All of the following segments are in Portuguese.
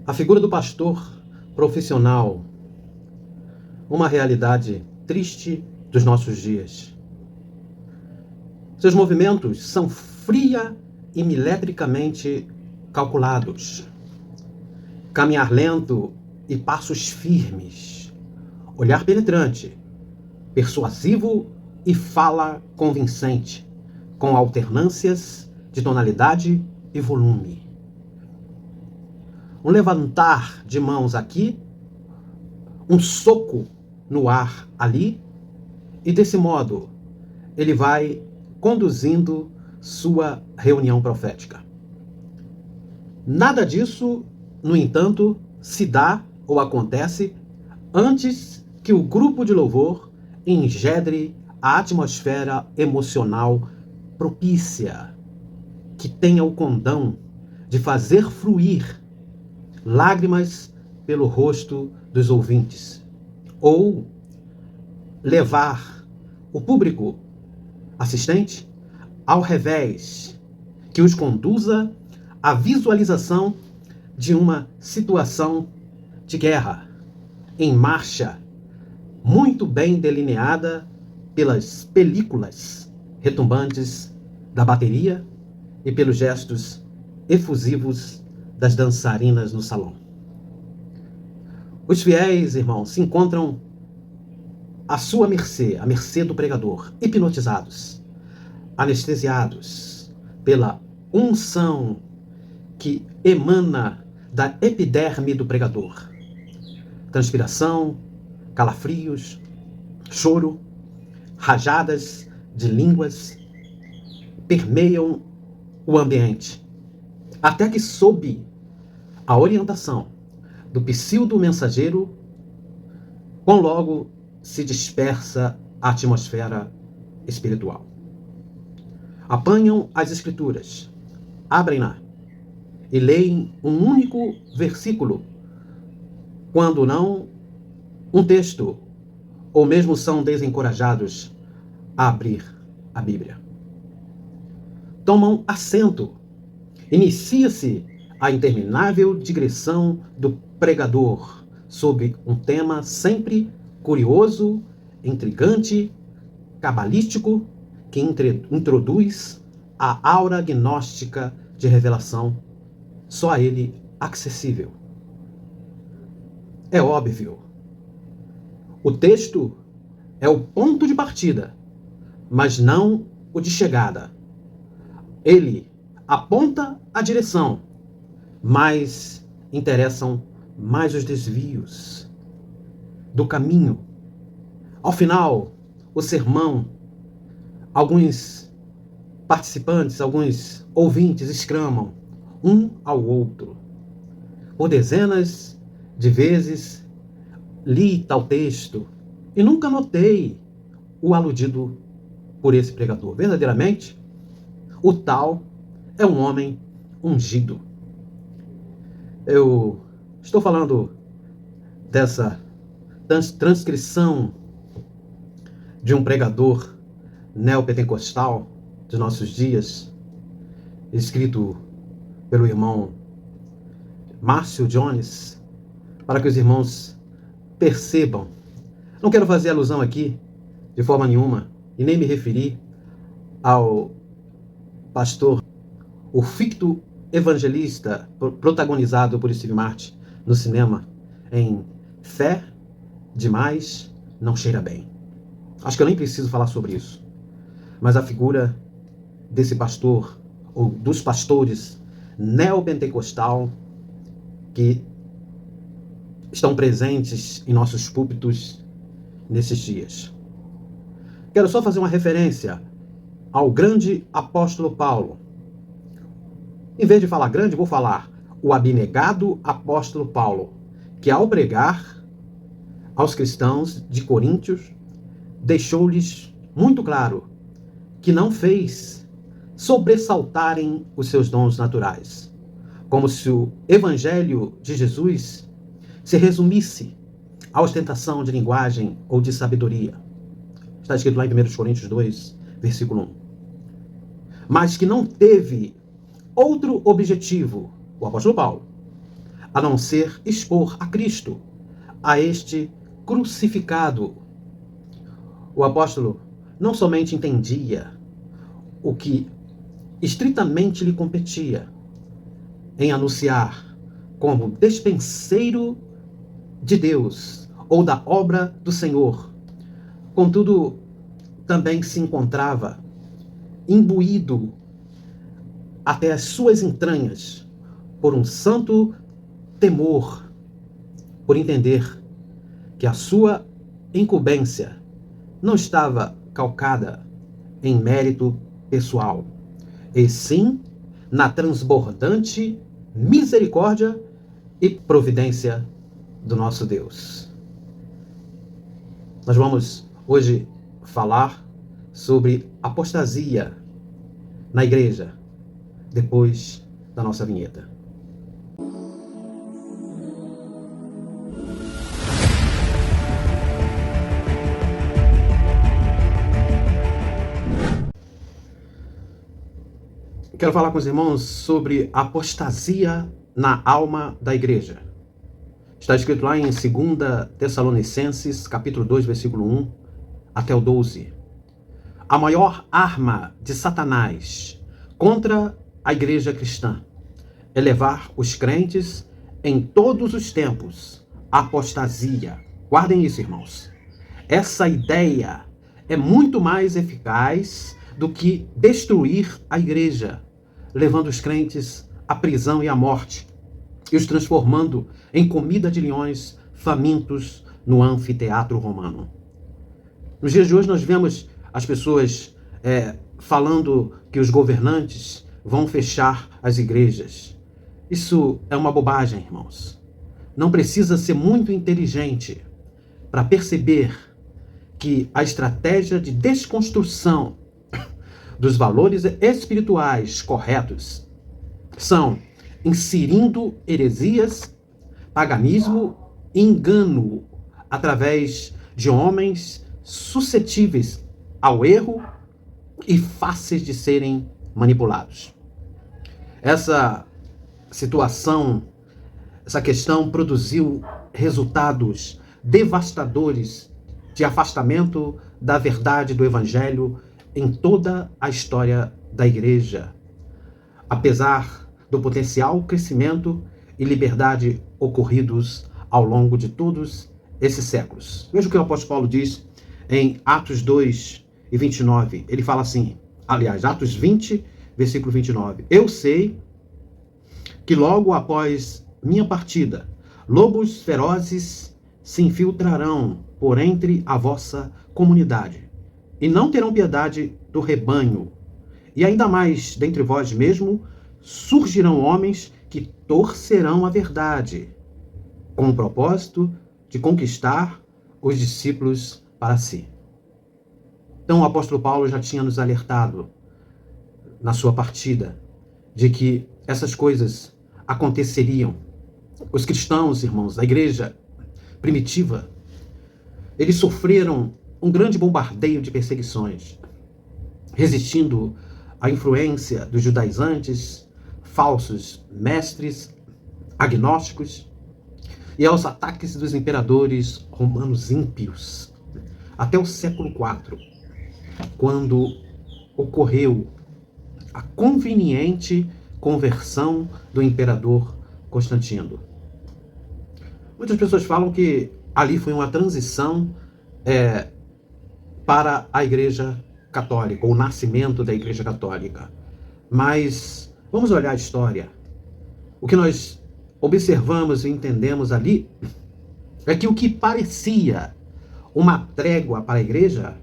A figura do pastor profissional, uma realidade triste dos nossos dias. Seus movimentos são fria e milimetricamente calculados. Caminhar lento e passos firmes. Olhar penetrante, persuasivo e fala convincente, com alternâncias de tonalidade e volume. Um levantar de mãos aqui, um soco no ar ali, e desse modo ele vai conduzindo sua reunião profética. Nada disso, no entanto, se dá ou acontece antes que o grupo de louvor engendre a atmosfera emocional propícia, que tenha o condão de fazer fluir lágrimas pelo rosto dos ouvintes, ou levar o público assistente ao revés, que os conduza à visualização de uma situação de guerra em marcha, muito bem delineada pelas películas retumbantes da bateria e pelos gestos efusivos das dançarinas no salão. Os fiéis, irmãos, se encontram à sua mercê, à mercê do pregador, hipnotizados, anestesiados pela unção que emana da epiderme do pregador. Transpiração, calafrios, choro, rajadas de línguas permeiam o ambiente, até que, sob a orientação do pseudo mensageiro, quão logo se dispersa a atmosfera espiritual. Apanham as escrituras, abrem-na e leem um único versículo, quando não um texto, ou mesmo são desencorajados a abrir a Bíblia. Tomam assento. Inicia-se a interminável digressão do pregador sobre um tema sempre curioso, intrigante, cabalístico, que introduz a aura gnóstica de revelação, só a ele acessível. É óbvio. O texto é o ponto de partida, mas não o de chegada. Ele aponta a direção, mas interessam mais os desvios do caminho. Ao final, o sermão, alguns participantes, alguns ouvintes exclamam um ao outro. Por dezenas de vezes li tal texto e nunca notei o aludido por esse pregador. Verdadeiramente, o tal é um homem ungido. Eu estou falando dessa transcrição de um pregador neopentecostal dos nossos dias, escrito pelo irmão Márcio Jones, para que os irmãos percebam. Não quero fazer alusão aqui, de forma nenhuma, e nem me referir ao pastor, o ficto evangelista protagonizado por Steve Martin no cinema, em Fé Demais Não Cheira Bem. Acho que eu nem preciso falar sobre isso. Mas a figura desse pastor, ou dos pastores neopentecostal que estão presentes em nossos púlpitos nesses dias. Quero só fazer uma referência ao grande apóstolo Paulo. Em vez de falar grande, vou falar o abnegado apóstolo Paulo, que ao pregar aos cristãos de Coríntios, deixou-lhes muito claro que não fez sobressaltarem os seus dons naturais, como se o evangelho de Jesus se resumisse à ostentação de linguagem ou de sabedoria. Está escrito lá em 1 Coríntios 2, versículo 1. Mas que não teve outro objetivo, o apóstolo Paulo, a não ser expor a Cristo, a este crucificado. O apóstolo não somente entendia o que estritamente lhe competia em anunciar como despenseiro de Deus ou da obra do Senhor, contudo, também se encontrava imbuído até as suas entranhas por um santo temor, por entender que a sua incumbência não estava calcada em mérito pessoal, e sim na transbordante misericórdia e providência do nosso Deus. Nós vamos hoje falar sobre apostasia na igreja, depois da nossa vinheta. Quero falar com os irmãos sobre apostasia na alma da igreja. Está escrito lá em 2 Tessalonicenses, capítulo 2, versículo 1 até o 12. A maior arma de Satanás contra a igreja cristã é levar os crentes em todos os tempos à apostasia. Guardem isso, irmãos. Essa ideia é muito mais eficaz do que destruir a igreja, levando os crentes à prisão e à morte, e os transformando em comida de leões famintos no anfiteatro romano. Nos dias de hoje nós vemos as pessoas falando que os governantes vão fechar as igrejas. Isso é uma bobagem, irmãos. Não precisa ser muito inteligente para perceber que a estratégia de desconstrução dos valores espirituais corretos são inserindo heresias, paganismo e engano através de homens suscetíveis ao erro e fáceis de serem manipulados. Essa situação, essa questão produziu resultados devastadores de afastamento da verdade do Evangelho em toda a história da igreja. Apesar do potencial crescimento e liberdade ocorridos ao longo de todos esses séculos. Veja o que o apóstolo Paulo diz em Atos 2 e 29. Ele fala assim, aliás, Atos 20, versículo 29. Eu sei que logo após minha partida, lobos ferozes se infiltrarão por entre a vossa comunidade, e não terão piedade do rebanho. E ainda mais, dentre vós mesmo, surgirão homens que torcerão a verdade, com o propósito de conquistar os discípulos para si. Então o apóstolo Paulo já tinha nos alertado, na sua partida, de que essas coisas aconteceriam. Os cristãos, irmãos, da igreja primitiva, eles sofreram um grande bombardeio de perseguições, resistindo à influência dos judaizantes, falsos mestres, agnósticos, e aos ataques dos imperadores romanos ímpios, até o século IV, quando ocorreu a conveniente conversão do imperador Constantino. Muitas pessoas falam que ali foi uma transição para a Igreja Católica, o nascimento da Igreja Católica. Mas vamos olhar a história. O que nós observamos e entendemos ali é que o que parecia uma trégua para a Igreja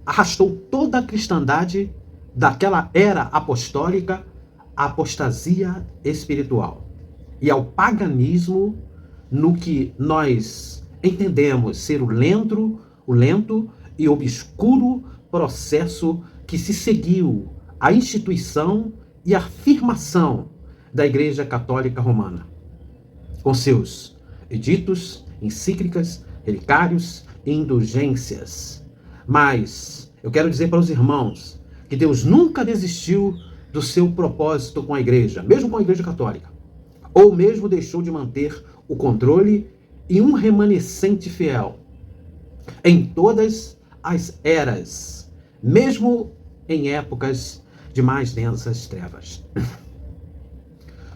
arrastou toda a cristandade daquela era apostólica à apostasia espiritual e ao paganismo, no que nós entendemos ser o lento e obscuro processo que se seguiu à instituição e afirmação da Igreja Católica Romana, com seus editos, encíclicas, relicários e indulgências. Mas eu quero dizer para os irmãos que Deus nunca desistiu do seu propósito com a igreja, mesmo com a Igreja Católica. ou mesmo deixou de manter o controle e um remanescente fiel em todas as eras, mesmo em épocas de mais densas trevas.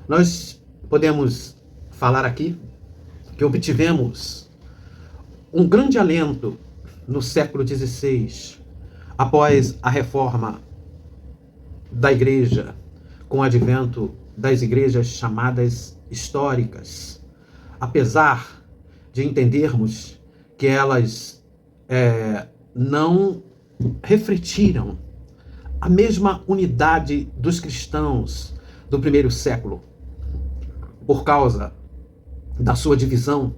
Nós podemos falar aqui que obtivemos um grande alento no século XVI, após a reforma da igreja, com o advento das igrejas chamadas históricas. Apesar de entendermos que elas não refletiram a mesma unidade dos cristãos do primeiro século, por causa da sua divisão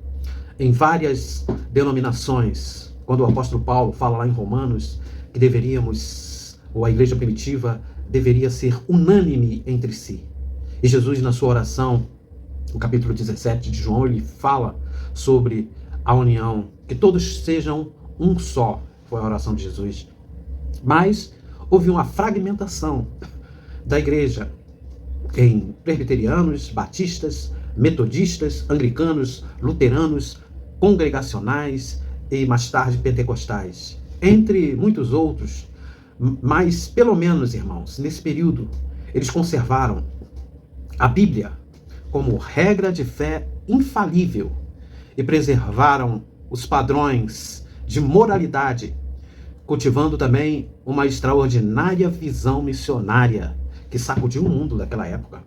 em várias denominações. Quando o apóstolo Paulo fala lá em Romanos que a igreja primitiva deveria ser unânime entre si. E Jesus, na sua oração, no capítulo 17 de João, ele fala sobre a união, que todos sejam um só. Foi a oração de Jesus. Mas houve uma fragmentação da igreja em presbiterianos, batistas, metodistas, anglicanos, luteranos, congregacionais e mais tarde pentecostais, entre muitos outros. Mas pelo menos, irmãos, nesse período eles conservaram a Bíblia como regra de fé infalível e preservaram os padrões de moralidade, cultivando também uma extraordinária visão missionária que sacudiu o mundo daquela época,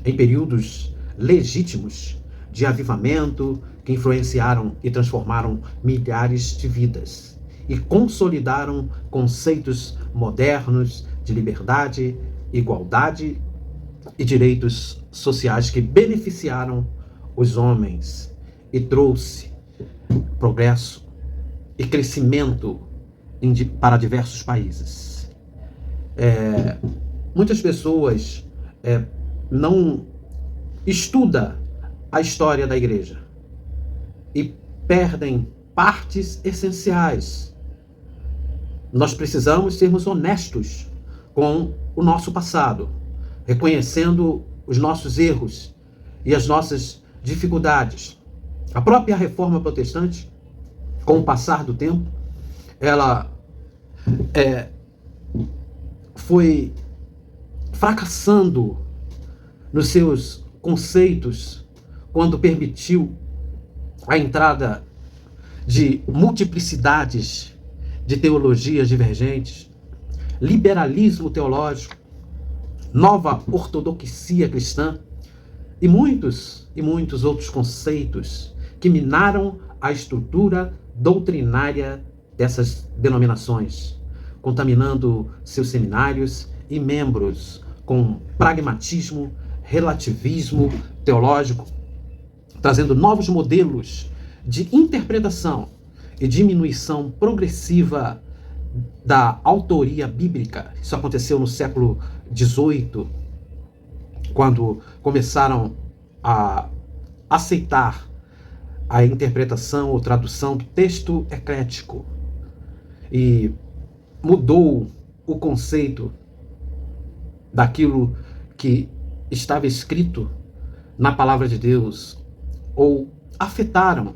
em períodos legítimos de avivamento que influenciaram e transformaram milhares de vidas e consolidaram conceitos modernos de liberdade, igualdade e direitos sociais que beneficiaram os homens e trouxe progresso e crescimento para diversos países. Muitas pessoas não estudam a história da igreja e perdem partes essenciais. Nós precisamos sermos honestos com o nosso passado, reconhecendo os nossos erros e as nossas dificuldades. A própria reforma protestante, com o passar do tempo, ela foi fracassando nos seus conceitos quando permitiu a entrada de multiplicidades de teologias divergentes, liberalismo teológico, nova ortodoxia cristã e muitos outros conceitos que minaram a estrutura doutrinária dessas denominações, contaminando seus seminários e membros com pragmatismo, relativismo teológico, trazendo novos modelos de interpretação e diminuição progressiva da autoria bíblica. Isso aconteceu no século XVIII, quando começaram a aceitar a interpretação ou tradução do texto eclético e mudou o conceito daquilo que estava escrito na palavra de Deus, ou afetaram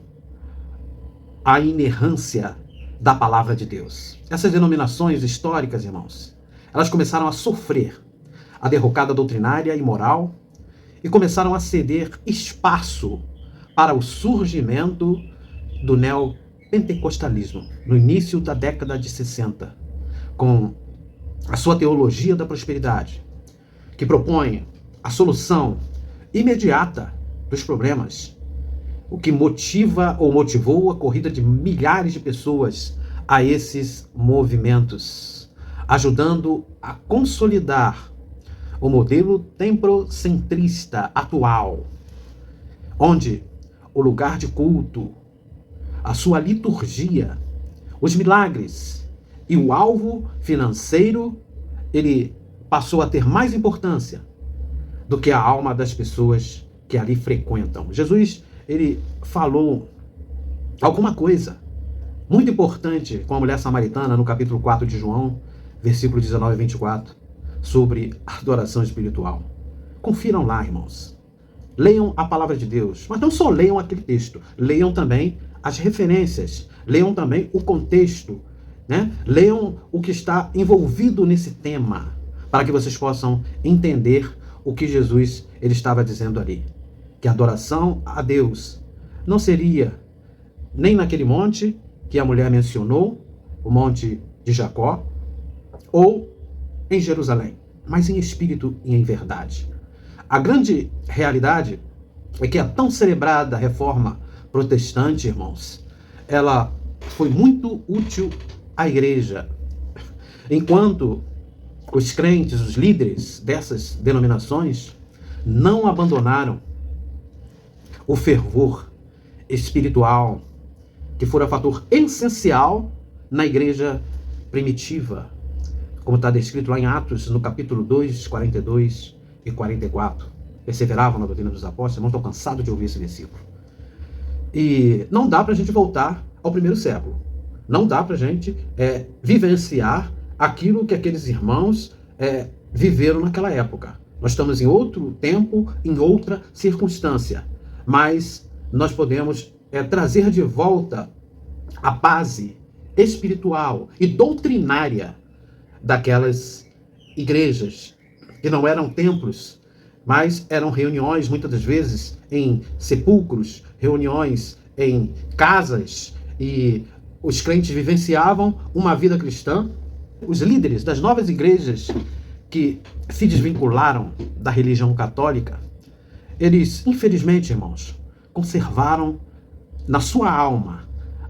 a inerrância da palavra de Deus. Essas denominações históricas, irmãos, elas começaram a sofrer a derrocada doutrinária e moral e começaram a ceder espaço para o surgimento do neopentecostalismo no início da década de 60, com a sua teologia da prosperidade, que propõe a solução imediata dos problemas, o que motiva ou motivou a corrida de milhares de pessoas a esses movimentos, ajudando a consolidar o modelo temprocentrista atual, onde o lugar de culto, a sua liturgia, os milagres e o alvo financeiro, ele passou a ter mais importância do que a alma das pessoas que ali frequentam. Jesus, ele falou alguma coisa muito importante com a mulher samaritana no capítulo 4 de João, versículo 19 e 24, sobre adoração espiritual. Confiram lá, irmãos. Leiam a palavra de Deus, mas não só leiam aquele texto, leiam também as referências, leiam também o contexto, né? Leiam o que está envolvido nesse tema, para que vocês possam entender o que Jesus ele estava dizendo ali. Que a adoração a Deus não seria nem naquele monte que a mulher mencionou, o monte de Jacó, ou em Jerusalém, mas em espírito e em verdade. A grande realidade é que a tão celebrada reforma protestante, irmãos, ela foi muito útil à igreja. Enquanto os crentes, os líderes dessas denominações, não abandonaram o fervor espiritual, que fora fator essencial na igreja primitiva, como está descrito lá em Atos, no capítulo 2, 42 e 44. Perseveravam na doutrina dos apóstolos. Não estou cansado de ouvir esse versículo. E não dá para a gente voltar ao primeiro século. Não dá para a gente vivenciar aquilo que aqueles irmãos viveram naquela época. Nós estamos em outro tempo, em outra circunstância. Mas nós podemos trazer de volta a base espiritual e doutrinária daquelas igrejas, que não eram templos, mas eram reuniões, muitas das vezes, em sepulcros, reuniões em casas, e os crentes vivenciavam uma vida cristã. Os líderes das novas igrejas que se desvincularam da religião católica, eles, infelizmente, irmãos, conservaram na sua alma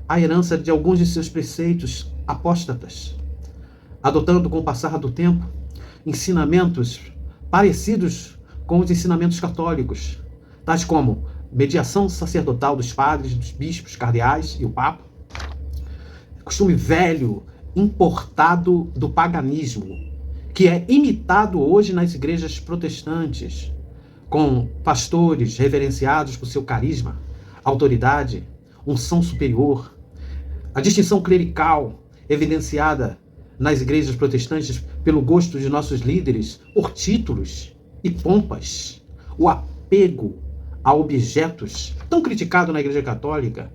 a herança de alguns de seus preceitos apóstatas, adotando com o passar do tempo ensinamentos parecidos com os ensinamentos católicos, tais como mediação sacerdotal dos padres, dos bispos, cardeais e o papa, costume velho, importado do paganismo, que é imitado hoje nas igrejas protestantes, com pastores reverenciados por seu carisma, autoridade, unção superior, a distinção clerical evidenciada nas igrejas protestantes pelo gosto de nossos líderes por títulos e pompas, o apego a objetos tão criticado na igreja católica,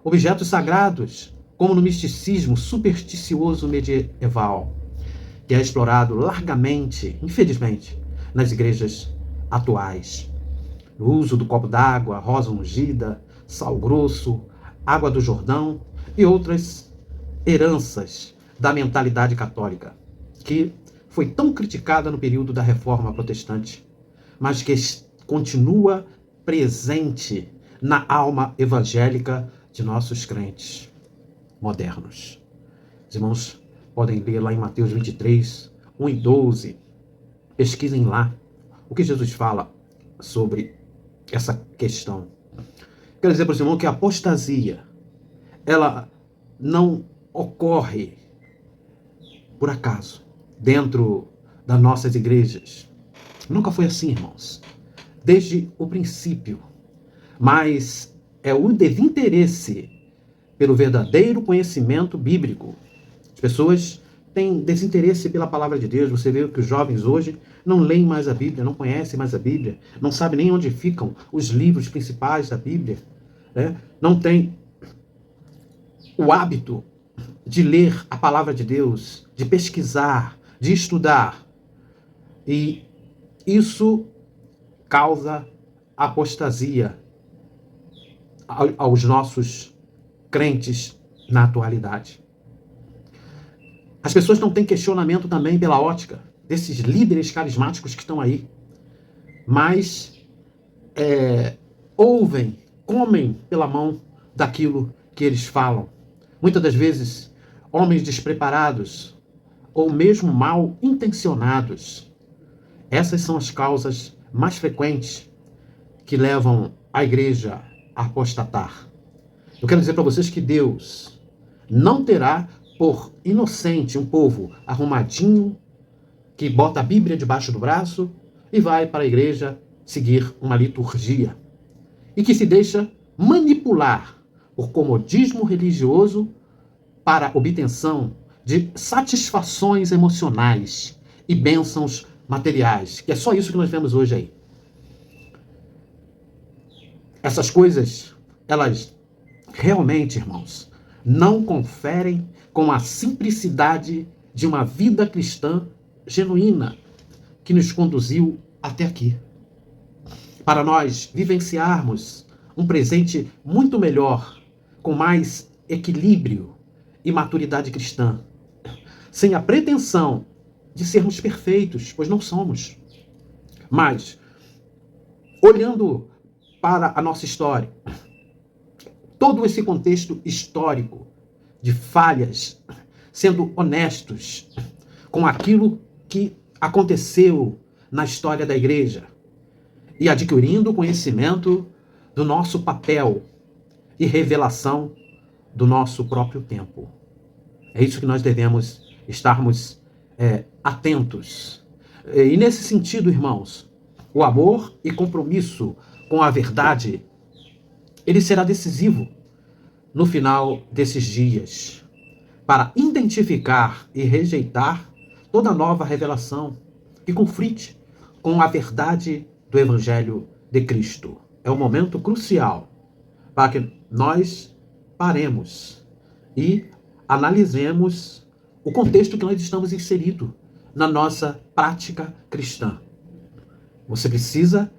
objetos sagrados, como no misticismo supersticioso medieval, que é explorado largamente, infelizmente, nas igrejas atuais. O uso do copo d'água, rosa ungida, sal grosso, água do Jordão e outras heranças da mentalidade católica, que foi tão criticada no período da Reforma Protestante, mas que continua presente na alma evangélica de nossos crentes modernos. Os irmãos podem ler lá em Mateus 23, 1 e 12. Pesquisem lá o que Jesus fala sobre essa questão. Quero dizer para os irmãos que a apostasia, ela não ocorre por acaso dentro das nossas igrejas. Nunca foi assim, irmãos. Desde o princípio. Mas é o desinteresse pelo verdadeiro conhecimento bíblico. As pessoas têm desinteresse pela palavra de Deus. Você vê que os jovens hoje não leem mais a Bíblia, não conhecem mais a Bíblia, não sabem nem onde ficam os livros principais da Bíblia, não tem o hábito de ler a palavra de Deus, de pesquisar, de estudar. E isso causa apostasia aos nossos crentes na atualidade. As pessoas não têm questionamento também pela ótica desses líderes carismáticos que estão aí, mas ouvem, comem pela mão daquilo que eles falam. Muitas das vezes, homens despreparados ou mesmo mal intencionados. Essas são as causas mais frequentes que levam a igreja a apostatar. Eu quero dizer para vocês que Deus não terá por inocente um povo arrumadinho, que bota a Bíblia debaixo do braço e vai para a igreja seguir uma liturgia, e que se deixa manipular por comodismo religioso para obtenção de satisfações emocionais e bênçãos materiais, que é só isso que nós vemos hoje aí. Essas coisas, elas realmente, irmãos, não conferem com a simplicidade de uma vida cristã genuína que nos conduziu até aqui. Para nós vivenciarmos um presente muito melhor, com mais equilíbrio e maturidade cristã, sem a pretensão de sermos perfeitos, pois não somos. Mas, olhando para a nossa história, todo esse contexto histórico de falhas, sendo honestos com aquilo que aconteceu na história da igreja e adquirindo conhecimento do nosso papel e revelação do nosso próprio tempo. É isso que nós devemos estarmos atentos. E nesse sentido, irmãos, o amor e compromisso com a verdade, ele será decisivo no final desses dias, para identificar e rejeitar toda nova revelação que conflite com a verdade do Evangelho de Cristo. É um momento crucial para que nós paremos e analisemos o contexto que nós estamos inseridos na nossa prática cristã. Você precisa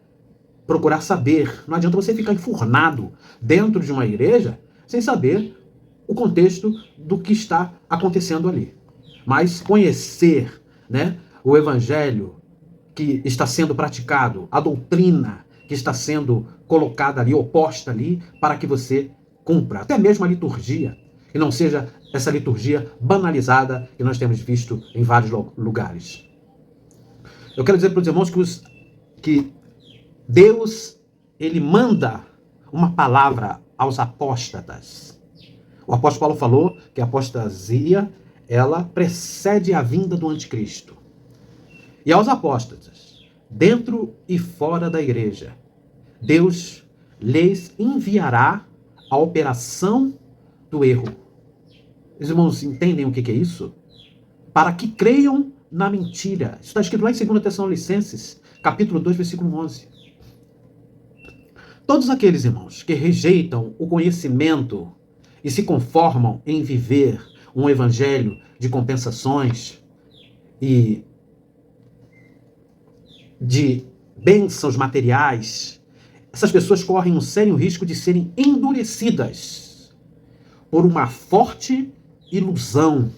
procurar saber. Não adianta você ficar enfurnado dentro de uma igreja sem saber o contexto do que está acontecendo ali. Mas conhecer, né, o evangelho que está sendo praticado, a doutrina que está sendo colocada ali, oposta ali, para que você cumpra. Até mesmo a liturgia, que não seja essa liturgia banalizada que nós temos visto em vários lugares. Eu quero dizer para os irmãos que Deus, ele manda uma palavra aos apóstatas. O apóstolo Paulo falou que a apostasia, ela precede a vinda do anticristo. E aos apóstatas, dentro e fora da igreja, Deus lhes enviará a operação do erro. Os irmãos entendem o que é isso? Para que creiam na mentira. Isso está escrito lá em 2 Tessalonicenses, capítulo 2, versículo 11. Todos aqueles, irmãos, que rejeitam o conhecimento e se conformam em viver um evangelho de compensações e de bênçãos materiais, essas pessoas correm um sério risco de serem endurecidas por uma forte ilusão,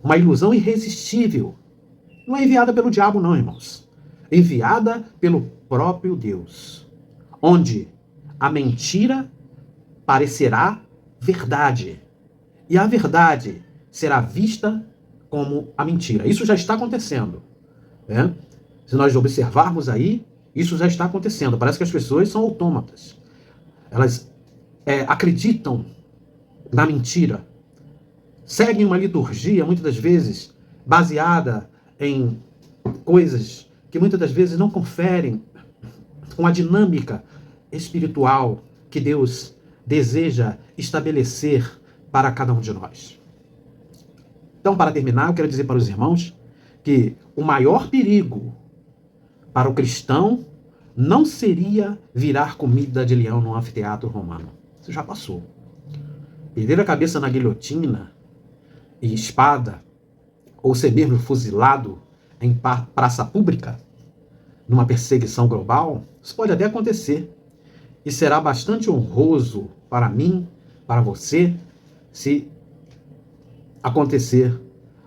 uma ilusão irresistível. Não é enviada pelo diabo, não, irmãos. É enviada pelo próprio Deus, onde a mentira parecerá verdade e a verdade será vista como a mentira. Isso já está acontecendo, né? Se nós observarmos aí, isso já está acontecendo. Parece que as pessoas são autômatas. Elas acreditam na mentira. Seguem uma liturgia, muitas das vezes, baseada em coisas que muitas das vezes não conferem com a dinâmica espiritual que Deus deseja estabelecer para cada um de nós. Então, para terminar, eu quero dizer para os irmãos que o maior perigo para o cristão não seria virar comida de leão no anfiteatro romano. Isso já passou. Perder a cabeça na guilhotina e espada, ou ser mesmo fuzilado em praça pública, numa perseguição global, isso pode até acontecer. E será bastante honroso para mim, para você, se acontecer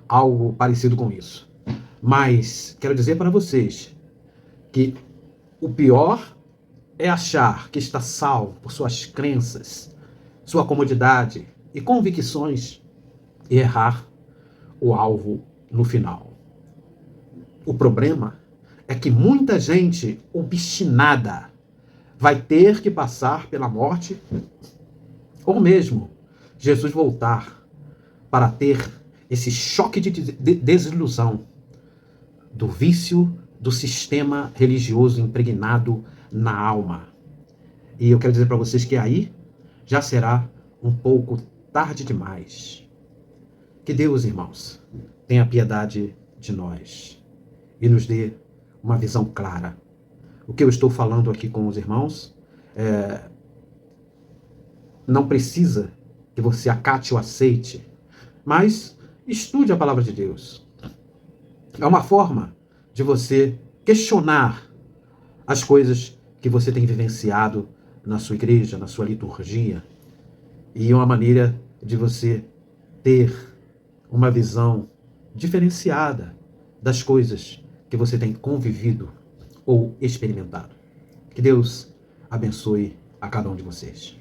algo parecido com isso. Mas quero dizer para vocês que o pior é achar que está salvo por suas crenças, sua comodidade e convicções e errar o alvo no final. O problema é que muita gente obstinada vai ter que passar pela morte ou mesmo Jesus voltar para ter esse choque de desilusão do vício do sistema religioso impregnado na alma. E eu quero dizer para vocês que aí já será um pouco tarde demais. Que Deus, irmãos, tenha piedade de nós e nos dê uma visão clara. O que eu estou falando aqui com os irmãos Não precisa que você acate ou aceite, mas estude a palavra de Deus. É uma forma de você questionar as coisas que você tem vivenciado na sua igreja, na sua liturgia, e é uma maneira de você ter uma visão diferenciada das coisas que você tem convivido ou experimentado. Que Deus abençoe a cada um de vocês.